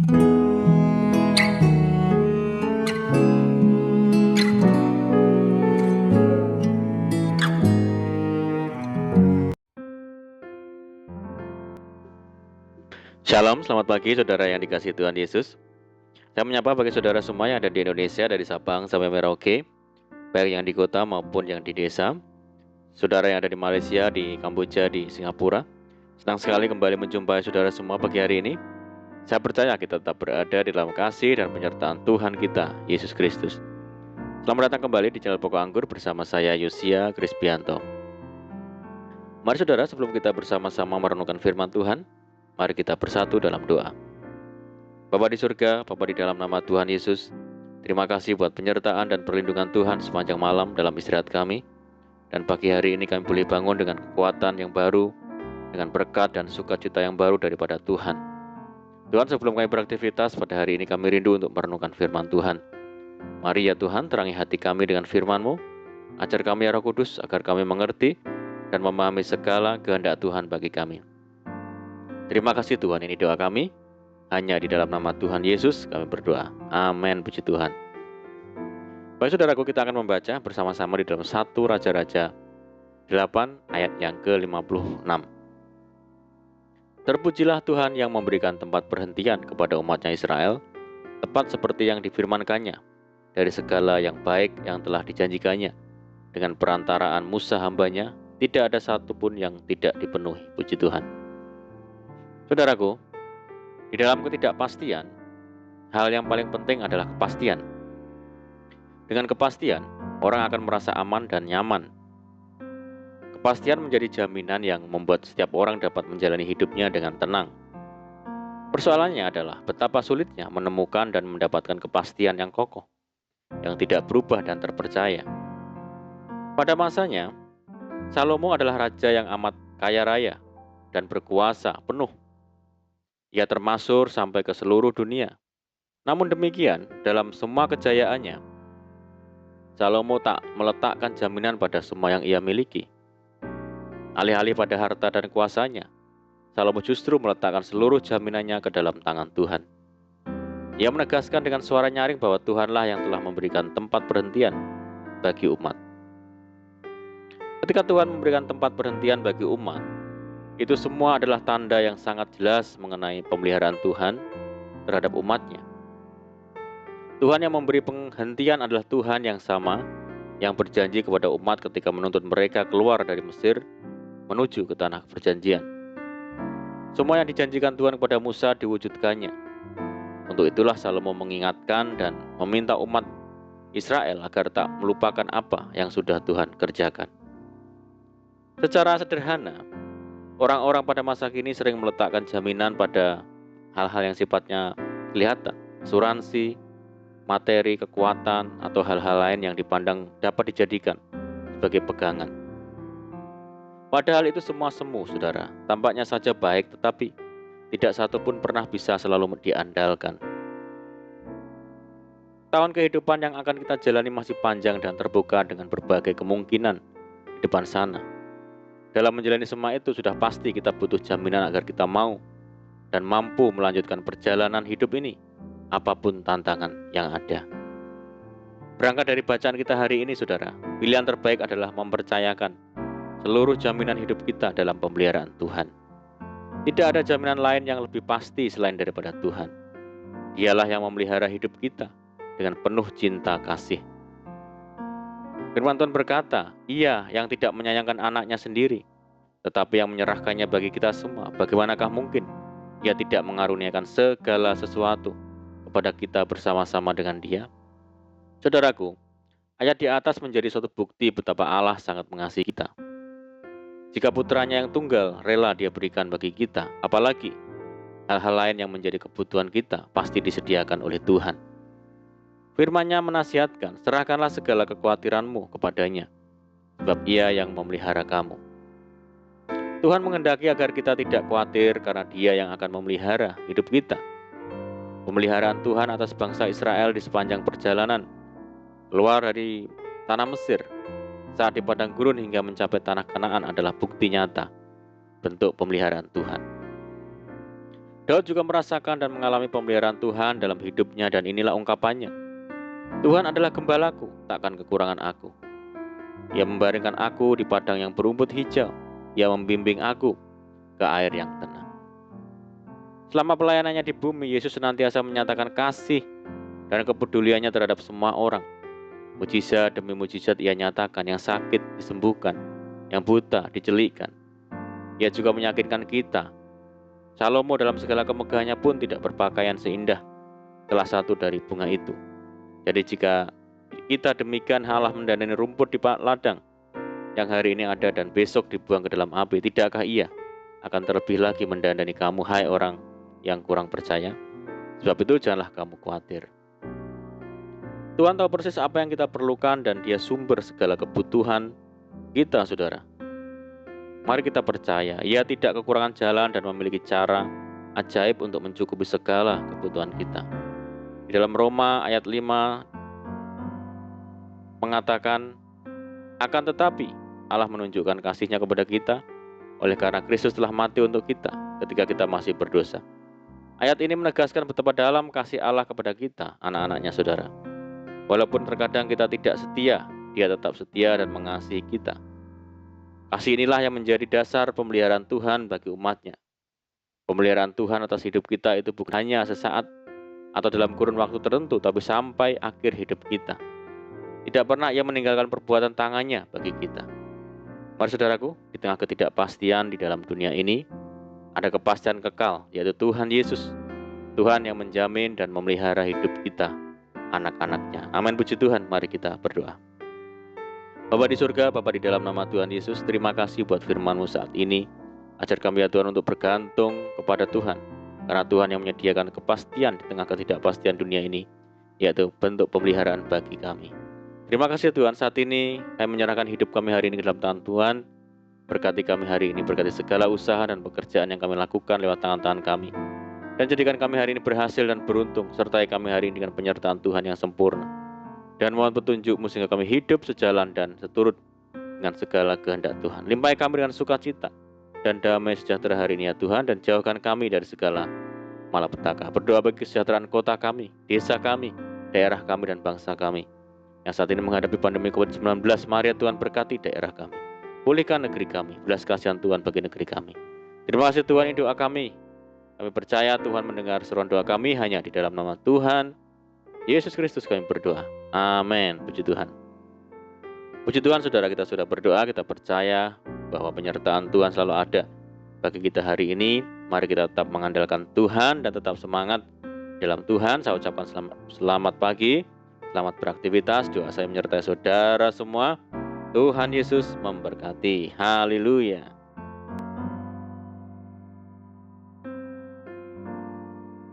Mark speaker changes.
Speaker 1: Shalom, selamat pagi saudara yang dikasihi Tuhan Yesus. Saya menyapa bagi saudara semua yang ada di Indonesia dari Sabang sampai Merauke, baik yang di kota maupun yang di desa. Saudara yang ada di Malaysia, di Kamboja, di Singapura. Senang sekali kembali menjumpai saudara semua pagi hari ini. Saya percaya kita tetap berada di dalam kasih dan penyertaan Tuhan kita, Yesus Kristus. Selamat datang kembali di channel Pokok Anggur bersama saya Yosia Krispianto. Mari saudara, sebelum kita bersama-sama merenungkan firman Tuhan, mari kita bersatu dalam doa. Bapa di surga, Bapa di dalam nama Tuhan Yesus, terima kasih buat penyertaan dan perlindungan Tuhan sepanjang malam dalam istirahat kami. Dan pagi hari ini kami boleh bangun dengan kekuatan yang baru, dengan berkat dan sukacita yang baru daripada Tuhan. Tuhan, sebelum kami beraktivitas pada hari ini, kami rindu untuk merenungkan firman Tuhan. Mari ya Tuhan, terangi hati kami dengan firman-Mu. Ajar kami ya Roh Kudus, agar kami mengerti dan memahami segala kehendak Tuhan bagi kami. Terima kasih Tuhan, ini doa kami. Hanya di dalam nama Tuhan Yesus kami berdoa. Amin, puji Tuhan. Baik saudaraku, kita akan membaca bersama-sama di dalam 1 Raja-Raja 8 ayat yang ke-56. Terpujilah Tuhan yang memberikan tempat perhentian kepada umatnya Israel, tepat seperti yang difirmankannya, dari segala yang baik yang telah dijanjikannya. Dengan perantaraan Musa hambanya, tidak ada satupun yang tidak dipenuhi. Puji Tuhan. Saudaraku, di dalam ketidakpastian, hal yang paling penting adalah kepastian. Dengan kepastian, orang akan merasa aman dan nyaman. Kepastian menjadi jaminan yang membuat setiap orang dapat menjalani hidupnya dengan tenang. Persoalannya adalah betapa sulitnya menemukan dan mendapatkan kepastian yang kokoh, yang tidak berubah dan terpercaya. Pada masanya, Salomo adalah raja yang amat kaya raya dan berkuasa penuh. Ia termasuk sampai ke seluruh dunia. Namun demikian, dalam semua kejayaannya, Salomo tak meletakkan jaminan pada semua yang ia miliki. Alih-alih pada harta dan kuasanya, Salomo justru meletakkan seluruh jaminannya ke dalam tangan Tuhan. Ia menegaskan dengan suara nyaring bahwa Tuhanlah yang telah memberikan tempat perhentian bagi umat. Ketika Tuhan memberikan tempat perhentian bagi umat, itu semua adalah tanda yang sangat jelas mengenai pemeliharaan Tuhan terhadap umatnya. Tuhan yang memberi penghentian adalah Tuhan yang sama yang berjanji kepada umat ketika menuntut mereka keluar dari Mesir menuju ke tanah perjanjian. Semua yang dijanjikan Tuhan kepada Musa diwujudkannya. Untuk itulah Salomo mengingatkan dan meminta umat Israel agar tak melupakan apa yang sudah Tuhan kerjakan. Secara sederhana, orang-orang pada masa kini sering meletakkan jaminan pada hal-hal yang sifatnya kelihatan, asuransi, materi, kekuatan, atau hal-hal lain yang dipandang dapat dijadikan sebagai pegangan. Padahal itu semua semu, saudara. Tampaknya saja baik, tetapi tidak satu pun pernah bisa selalu diandalkan. Tahun kehidupan yang akan kita jalani masih panjang dan terbuka dengan berbagai kemungkinan di depan sana. Dalam menjalani semua itu sudah pasti kita butuh jaminan agar kita mau dan mampu melanjutkan perjalanan hidup ini, apapun tantangan yang ada. Berangkat dari bacaan kita hari ini, saudara, pilihan terbaik adalah mempercayakan seluruh jaminan hidup kita dalam pemeliharaan Tuhan. Tidak ada jaminan lain yang lebih pasti selain daripada Tuhan. Dialah yang memelihara hidup kita dengan penuh cinta kasih. Firman Tuhan berkata, Ia yang tidak menyayangkan anaknya sendiri, tetapi yang menyerahkannya bagi kita semua, bagaimanakah mungkin Ia tidak mengaruniakan segala sesuatu kepada kita bersama-sama dengan Dia? Saudaraku, ayat di atas menjadi suatu bukti betapa Allah sangat mengasihi kita. Jika putranya yang tunggal rela Dia berikan bagi kita, apalagi hal-hal lain yang menjadi kebutuhan kita pasti disediakan oleh Tuhan. Firman-Nya menasihatkan, serahkanlah segala kekhawatiranmu kepadanya, sebab Ia yang memelihara kamu. Tuhan menghendaki agar kita tidak khawatir karena Dia yang akan memelihara hidup kita. Pemeliharaan Tuhan atas bangsa Israel di sepanjang perjalanan keluar dari tanah Mesir saat di padang gurun hingga mencapai tanah Kanaan adalah bukti nyata bentuk pemeliharaan Tuhan. Daud juga merasakan dan mengalami pemeliharaan Tuhan dalam hidupnya, dan inilah ungkapannya. Tuhan adalah gembalaku, takkan kekurangan aku. Ia membaringkan aku di padang yang berumput hijau. Ia membimbing aku ke air yang tenang. Selama pelayanannya di bumi, Yesus senantiasa menyatakan kasih dan kepeduliannya terhadap semua orang. Mujizat demi mujizat ia nyatakan, yang sakit disembuhkan, yang buta dicelikkan. Ia juga meyakinkan kita. Salomo dalam segala kemegahannya pun tidak berpakaian seindah salah satu dari bunga itu. Jadi jika kita demikian Allah mendandani rumput di ladang yang hari ini ada dan besok dibuang ke dalam api, tidakkah Ia akan terlebih lagi mendandani kamu, hai orang yang kurang percaya? Sebab itu janganlah kamu khawatir. Tuhan tahu persis apa yang kita perlukan, dan Dia sumber segala kebutuhan kita, saudara. Mari kita percaya, Ia tidak kekurangan jalan dan memiliki cara ajaib untuk mencukupi segala kebutuhan kita. Di dalam Roma ayat 5 mengatakan, akan tetapi Allah menunjukkan kasih-Nya kepada kita oleh karena Kristus telah mati untuk kita ketika kita masih berdosa. Ayat ini menegaskan betapa dalam kasih Allah kepada kita, anak-anaknya, saudara. Walaupun terkadang kita tidak setia, Dia tetap setia dan mengasihi kita. Kasih inilah yang menjadi dasar pemeliharaan Tuhan bagi umat-Nya. Pemeliharaan Tuhan atas hidup kita itu bukan hanya sesaat atau dalam kurun waktu tertentu, tapi sampai akhir hidup kita. Tidak pernah Ia meninggalkan perbuatan tangannya bagi kita. Mari saudaraku, di tengah ketidakpastian di dalam dunia ini, ada kepastian kekal, yaitu Tuhan Yesus. Tuhan yang menjamin dan memelihara hidup kita, anak-anaknya. Amin, puji Tuhan. Mari kita berdoa. Bapa di surga, Bapa di dalam nama Tuhan Yesus, terima kasih buat firman-Mu saat ini. Ajar kami ya Tuhan untuk bergantung kepada Tuhan, karena Tuhan yang menyediakan kepastian di tengah ketidakpastian dunia ini, yaitu bentuk pemeliharaan bagi kami. Terima kasih Tuhan, saat ini kami menyerahkan hidup kami hari ini ke dalam tangan Tuhan. Berkati kami hari ini, berkati segala usaha dan pekerjaan yang kami lakukan lewat tangan-tangan kami. Dan jadikan kami hari ini berhasil dan beruntung, sertai kami hari ini dengan penyertaan Tuhan yang sempurna. Dan mohon petunjuk-Mu sehingga kami hidup sejalan dan seturut dengan segala kehendak Tuhan. Limpahi kami dengan sukacita dan damai sejahtera hari ini ya Tuhan, dan jauhkan kami dari segala malapetaka. Berdoa bagi kesejahteraan kota kami, desa kami, daerah kami, dan bangsa kami yang saat ini menghadapi pandemi COVID-19. Mari ya Tuhan, berkati daerah kami, pulihkan negeri kami, belas kasihan Tuhan bagi negeri kami. Terima kasih Tuhan, ini doa kami. Kami percaya Tuhan mendengar seruan doa kami hanya di dalam nama Tuhan Yesus Kristus kami berdoa. Amin. Puji Tuhan. Puji Tuhan, saudara, kita sudah berdoa, kita percaya bahwa penyertaan Tuhan selalu ada bagi kita hari ini. Mari kita tetap mengandalkan Tuhan dan tetap semangat dalam Tuhan. Saya ucapkan selamat pagi, selamat beraktivitas. Doa saya menyertai saudara semua. Tuhan Yesus memberkati. Haleluya.